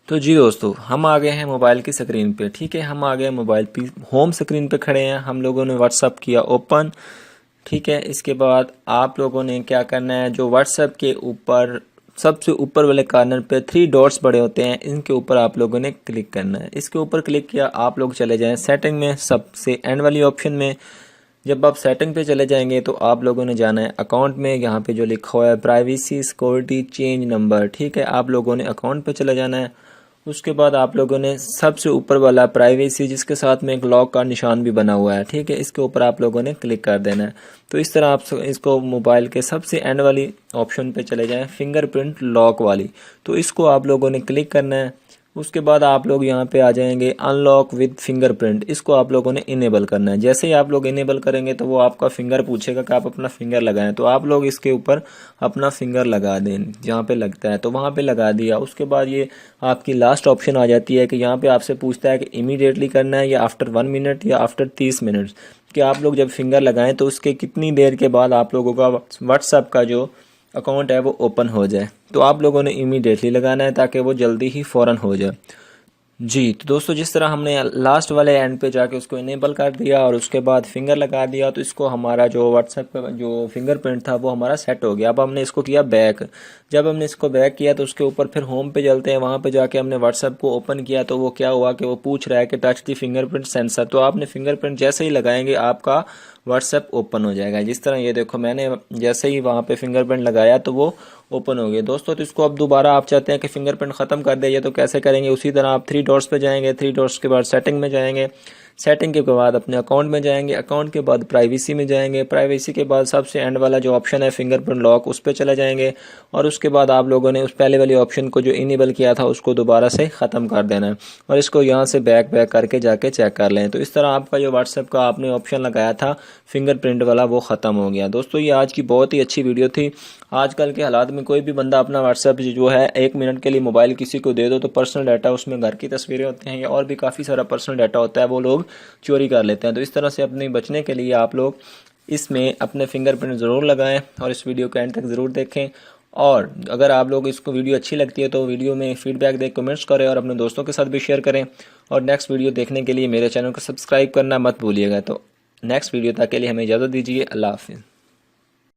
तो जी दोस्तों, हम आ गए हैं मोबाइल की स्क्रीन पे। ठीक है, हम आ गए मोबाइल की होम स्क्रीन पे खड़े हैं। हम लोगों ने व्हाट्सअप किया ओपन। ठीक है, इसके बाद आप लोगों ने क्या करना है, जो व्हाट्सएप के ऊपर सबसे ऊपर वाले कॉर्नर पे 3 डॉट्स बड़े होते हैं, इनके ऊपर आप लोगों ने क्लिक करना है। इसके ऊपर क्लिक किया, आप लोग चले जाएं सेटिंग में, सबसे एंड वाली ऑप्शन में। जब आप सेटिंग पे चले जाएंगे तो आप लोगों ने जाना है अकाउंट में। यहाँ पे जो लिखा हुआ है प्राइवेसी सिक्योरिटी चेंज नंबर, ठीक है, आप लोगों ने अकाउंट पे चले जाना है। उसके बाद आप लोगों ने सबसे ऊपर वाला प्राइवेसी, जिसके साथ में एक लॉक का निशान भी बना हुआ है, ठीक है, इसके ऊपर आप लोगों ने क्लिक कर देना है। तो इस तरह आप इसको मोबाइल के सबसे एंड वाली ऑप्शन पे चले जाएं, फिंगरप्रिंट लॉक वाली, तो इसको आप लोगों ने क्लिक करना है। उसके बाद आप लोग यहाँ पे आ जाएंगे अनलॉक विद फिंगरप्रिंट, इसको आप लोगों ने इनेबल करना है। जैसे ही आप लोग इनेबल करेंगे तो वो आपका फिंगर पूछेगा कि आप अपना फिंगर लगाएं, तो आप लोग इसके ऊपर अपना फिंगर लगा दें जहाँ पे लगता है, तो वहाँ पे लगा दिया। उसके बाद ये आपकी लास्ट ऑप्शन आ जाती है कि यहाँ पे आपसे पूछता है कि इमीडिएटली करना है या आफ्टर 1 मिनट या आफ्टर 30 मिनट, कि आप लोग जब फिंगर लगाएं तो उसके कितनी देर के बाद आप लोगों का व्हाट्सएप का जो अकाउंट है वो ओपन हो जाए। तो आप लोगों ने इमीडिएटली लगाना है ताकि वो जल्दी ही फ़ौरन हो जाए। जी तो दोस्तों, जिस तरह हमने लास्ट वाले एंड पे जाके उसको इनेबल कर दिया और उसके बाद फिंगर लगा दिया, तो इसको हमारा जो व्हाट्सएप का जो फिंगरप्रिंट था वो हमारा सेट हो गया। अब हमने इसको किया बैक। जब हमने इसको बैक किया तो उसके ऊपर फिर होम पे चलते हैं, वहाँ पे जाके हमने व्हाट्सएप को ओपन किया तो वो क्या हुआ कि वो पूछ रहा है कि टच दी फिंगरप्रिंट सेंसर। तो आपने फिंगरप्रिंट जैसे ही लगाएंगे आपका व्हाट्सएप ओपन हो जाएगा। जिस तरह ये देखो, मैंने जैसे ही वहाँ पे फिंगरप्रिंट लगाया तो वो ओपन हो गया दोस्तों। तो इसको अब दोबारा आप चाहते हैं कि फिंगरप्रिंट ख़त्म कर दिया, तो कैसे करेंगे, उसी तरह आप 3 डॉट्स पे जाएंगे, 3 डॉट्स के बाद सेटिंग में जाएंगे, सेटिंग के बाद अपने अकाउंट में जाएंगे, अकाउंट के बाद प्राइवेसी में जाएंगे, प्राइवेसी के बाद सबसे एंड वाला जो ऑप्शन है फिंगरप्रिंट लॉक, उस पर चले जाएंगे। और उसके बाद आप लोगों ने उस पहले वाली ऑप्शन को जो इनेबल किया था उसको दोबारा से ख़त्म कर देना है और इसको यहाँ से बैक करके जाके चेक कर लें। तो इस तरह आपका जो व्हाट्सएप का आपने ऑप्शन लगाया था फिंगरप्रिंट वाला वो ख़त्म हो गया। दोस्तों, ये आज की बहुत ही अच्छी वीडियो थी। आजकल के हालात में कोई भी बंदा अपना व्हाट्सएप जो है 1 मिनट के लिए मोबाइल किसी को दे दो तो पर्सनल डाटा, उसमें घर की तस्वीरें होती हैं या और भी काफ़ी सारा पर्सनल डाटा होता है, वो लोग चोरी कर लेते हैं। तो इस तरह से अपने बचने के लिए आप लोग इसमें अपने फिंगरप्रिंट ज़रूर लगाएं और इस वीडियो को एंड तक ज़रूर देखें। और अगर आप लोग इसको वीडियो अच्छी लगती है तो वीडियो में फीडबैक दें, कमेंट्स करें और अपने दोस्तों के साथ भी शेयर करें। और नेक्स्ट वीडियो देखने के लिए मेरे चैनल को सब्सक्राइब करना मत भूलिएगा। तो नेक्स्ट वीडियो तक के लिए हमें इजाज़त दीजिए। अल्लाह हाफिज़।